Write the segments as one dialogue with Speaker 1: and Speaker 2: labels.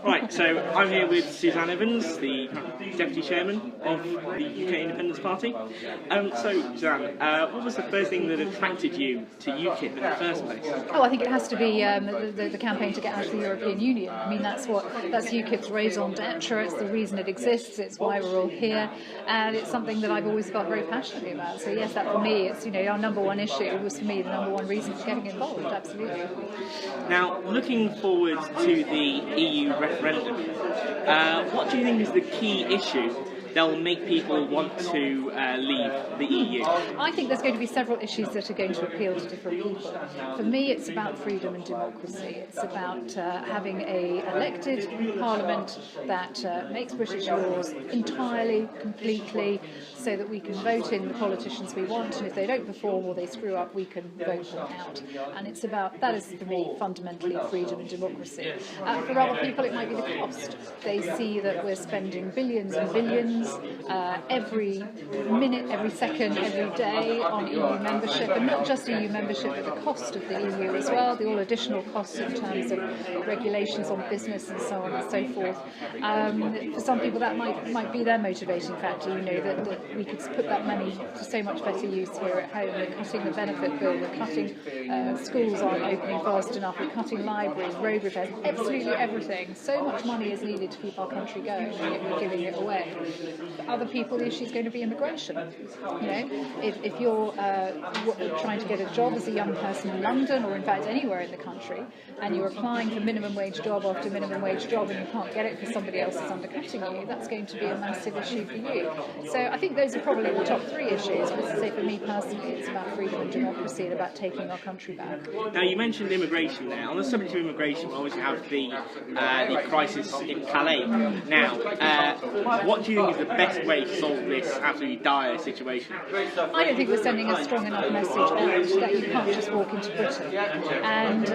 Speaker 1: Right, so I'm here with Suzanne Evans, the Deputy Chairman of the UK Independence Party. So, Suzanne, what was the first thing that attracted you to UKIP in the first place?
Speaker 2: Oh, I think it has to be the campaign to get out of the European Union. I mean, that's UKIP's raison d'etre. It's the reason it exists. It's why we're all here, and it's something that I've always felt very passionately about. So yes, that for me, it's our number one issue. Was for me the number one reason for getting involved. Absolutely.
Speaker 1: Now, looking forward to the EU referendum, what do you think is the key issue that will make people want to leave the EU?
Speaker 2: I think there's going to be several issues that are going to appeal to different people. For me, it's about freedom and democracy. It's about having an elected parliament that makes British laws entirely, completely, so that we can vote in the politicians we want, and if they don't perform or they screw up, we can vote them out. And it's about, that is for me, fundamentally freedom and democracy. For other people, it might be the cost. They see that we're spending billions and billions every minute, every second, every day on EU membership, and not just EU membership, but the cost of the EU as well, the all additional costs in terms of regulations on business and so on and so forth. For some people that might be their motivating factor, that we could put that money to so much better use here at home. We're cutting the benefit bill, we're cutting schools aren't opening fast enough, we're cutting libraries, road repairs, absolutely everything. So much money is needed to keep our country going, and yet we're giving it away. For other people, the issue is going to be immigration. If you're trying to get a job as a young person in London, or in fact anywhere in the country, and you're applying for minimum wage job after minimum wage job, and you can't get it because somebody else is undercutting you, that's going to be a massive issue for you. So I think those are probably the top three issues. But as I say, for me personally, it's about freedom and democracy and about taking our country back.
Speaker 1: Now, you mentioned immigration there. On the subject of immigration, we obviously have the crisis in Calais. Now, what do you think is the best way to solve this absolutely dire situation?
Speaker 2: I don't think we're sending a strong enough message out that you can't just walk into Britain. And,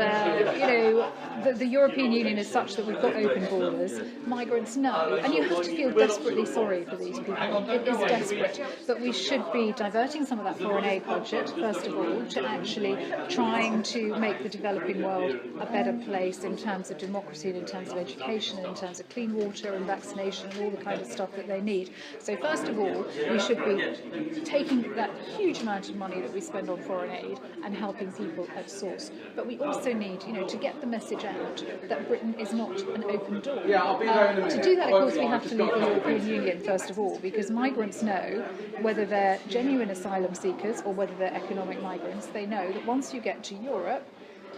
Speaker 2: the European Union is such that we've got open borders. Migrants know. And you have to feel desperately sorry for these people. It is desperate. But we should be diverting some of that foreign aid budget, first of all, to actually trying to make the developing world a better place in terms of democracy and in terms of education and in terms of clean water and vaccination and all the kind of stuff that they need. So first of all, we should be taking that huge amount of money that we spend on foreign aid and helping people at source. But we also need, to get the message out that Britain is not an open door. To do that, of course, we have to leave the European Union first of all, because migrants know, whether they're genuine asylum seekers or whether they're economic migrants, they know that once you get to Europe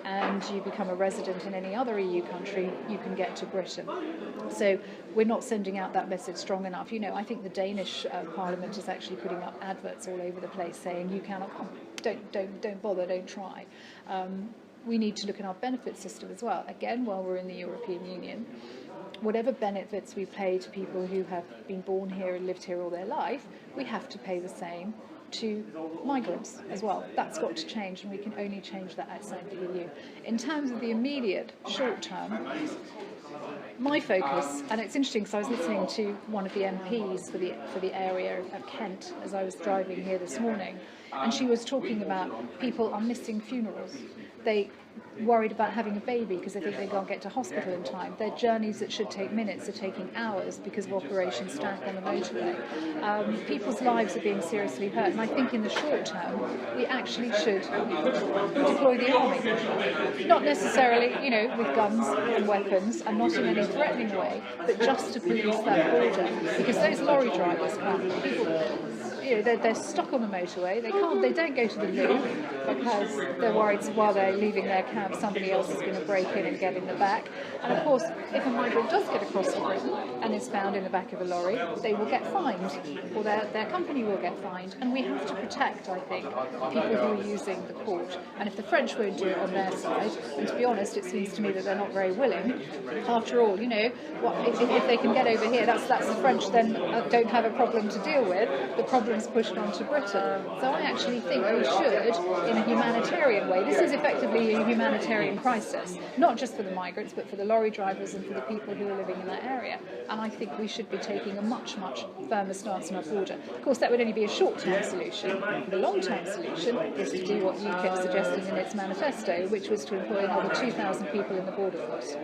Speaker 2: and you become a resident in any other EU country, you can get to Britain. So we're not sending out that message strong enough. I think the Danish Parliament is actually putting up adverts all over the place saying you cannot come, don't bother, don't try. We need to look at our benefit system as well. Again, while we're in the European Union, whatever benefits we pay to people who have been born here and lived here all their life, we have to pay the same to migrants as well. That's got to change, and we can only change that outside the EU. In terms of the immediate short term, my focus, and it's interesting because I was listening to one of the MPs for the area of Kent as I was driving here this morning, and she was talking about people are missing funerals. They worried about having a baby because they think they can't get to hospital in time. Their journeys that should take minutes are taking hours because of Operation Stack on the motorway. People's lives are being seriously hurt, and I think in the short term we actually should deploy the army. Not necessarily, with guns and weapons, and not in any threatening way, but just to police that border, because those lorry drivers can't. They're stuck on the motorway. They don't go to the loo because they're worried while they're leaving their cab somebody else is going to break in and get in the back. And of course, if a migrant does get across the Britain and is found in the back of a lorry, they will get fined, or their company will get fined. And we have to protect, I think, people who are using the port. And if the French won't do it on their side, and to be honest, it seems to me that they're not very willing. After all, if they can get over here, that's the French then don't have a problem to deal with. The problem migrants pushed onto Britain. So I actually think we should, in a humanitarian way, this is effectively a humanitarian crisis, not just for the migrants, but for the lorry drivers and for the people who are living in that area. And I think we should be taking a much, much firmer stance on our border. Of course, that would only be a short-term solution. The long-term solution is to do what UKIP suggested in its manifesto, which was to employ another 2,000 people in the border force.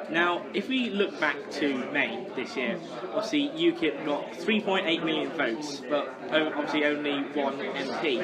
Speaker 1: Now, if we look back to May this year, obviously UKIP got 3.8 million votes, but obviously only one MP.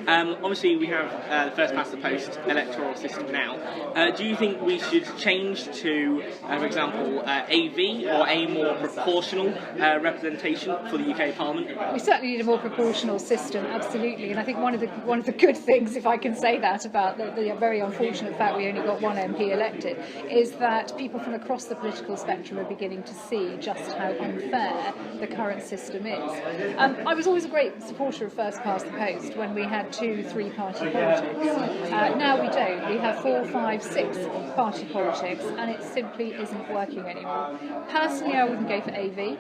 Speaker 1: Obviously we have the first past the post electoral system now. Do you think we should change to, for example, AV or a more proportional representation for the UK Parliament?
Speaker 2: We certainly need a more proportional system, absolutely. And I think one of the good things, if I can say that, about the very unfortunate fact we only got one MP elected, is that people from across the political spectrum are beginning to see just how unfair the current system is. I was always a great supporter of first past the post when we had 2-3 party politics. Now we don't. We have 4, 5, 6 party politics, and it simply isn't working anymore. Personally, I wouldn't go for AV.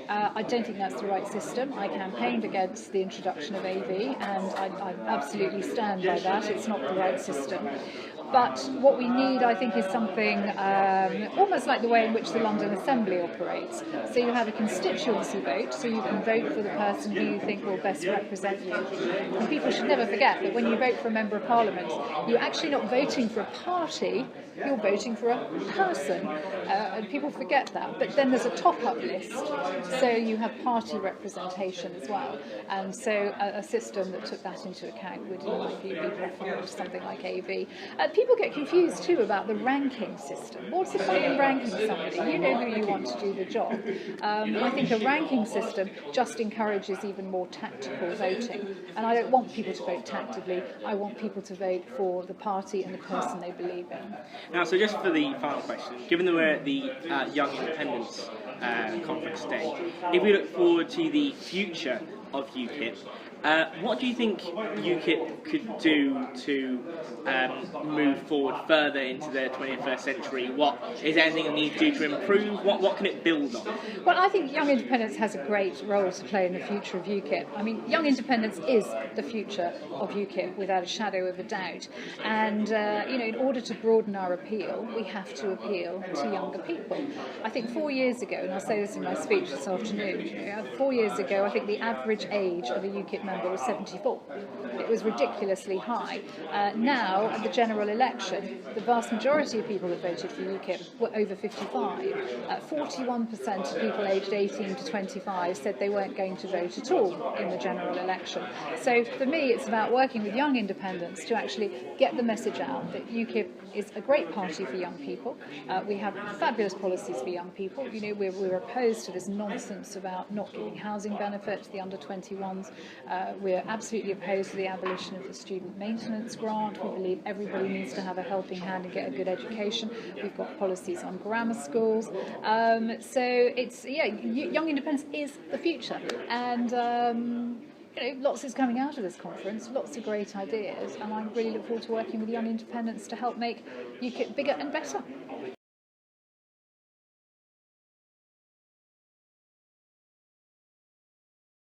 Speaker 2: I don't think that's the right system. I campaigned against the introduction of AV, and I absolutely stand by that. It's not the right system. But what we need, I think, is something almost like the way in which the London Assembly operates. So you have a constituency vote, so you can vote for the person who you think will best represent you. And people should never forget that when you vote for a Member of Parliament, you're actually not voting for a party, you're voting for a person. And people forget that. But then there's a top-up list, so you have party representation as well. And so a system that took that into account would, in my view, be preferable to something like AV. People get confused too about the ranking system. What's the point in ranking somebody? You know who you want to do the job. I think a ranking system just encourages even more tactical voting. And I don't want people to vote tactically. I want people to vote for the party and the person they believe in.
Speaker 1: Now, so just for the final question, given that we're at the Young Independence conference today, if we look forward to the future of UKIP, what do you think UKIP could do to move forward further into the 21st century? Is there anything it needs to do to improve? What can it build on?
Speaker 2: Well, I think Young Independence has a great role to play in the future of UKIP. I mean, Young Independence is the future of UKIP without a shadow of a doubt. And, in order to broaden our appeal, we have to appeal to younger people. I think 4 years ago, and I'll say this in my speech this afternoon, 4 years ago, I think the average age of a UKIP member was 74. It was ridiculously high. Now, at the general election, the vast majority of people that voted for UKIP were over 55. 41% of people aged 18 to 25 said they weren't going to vote at all in the general election. So for me, it's about working with Young Independents to actually get the message out that UKIP is a great party for young people. We have fabulous policies for young people. We're opposed to this nonsense about not giving housing benefit to the under-21s. We're absolutely opposed to the abolition of the student maintenance grant. We believe everybody needs to have a helping hand and get a good education. We've got policies on grammar schools. So it's, Young Independence is the future. And lots is coming out of this conference, lots of great ideas, and I really look forward to working with Young Independents to help make UKIP bigger and better.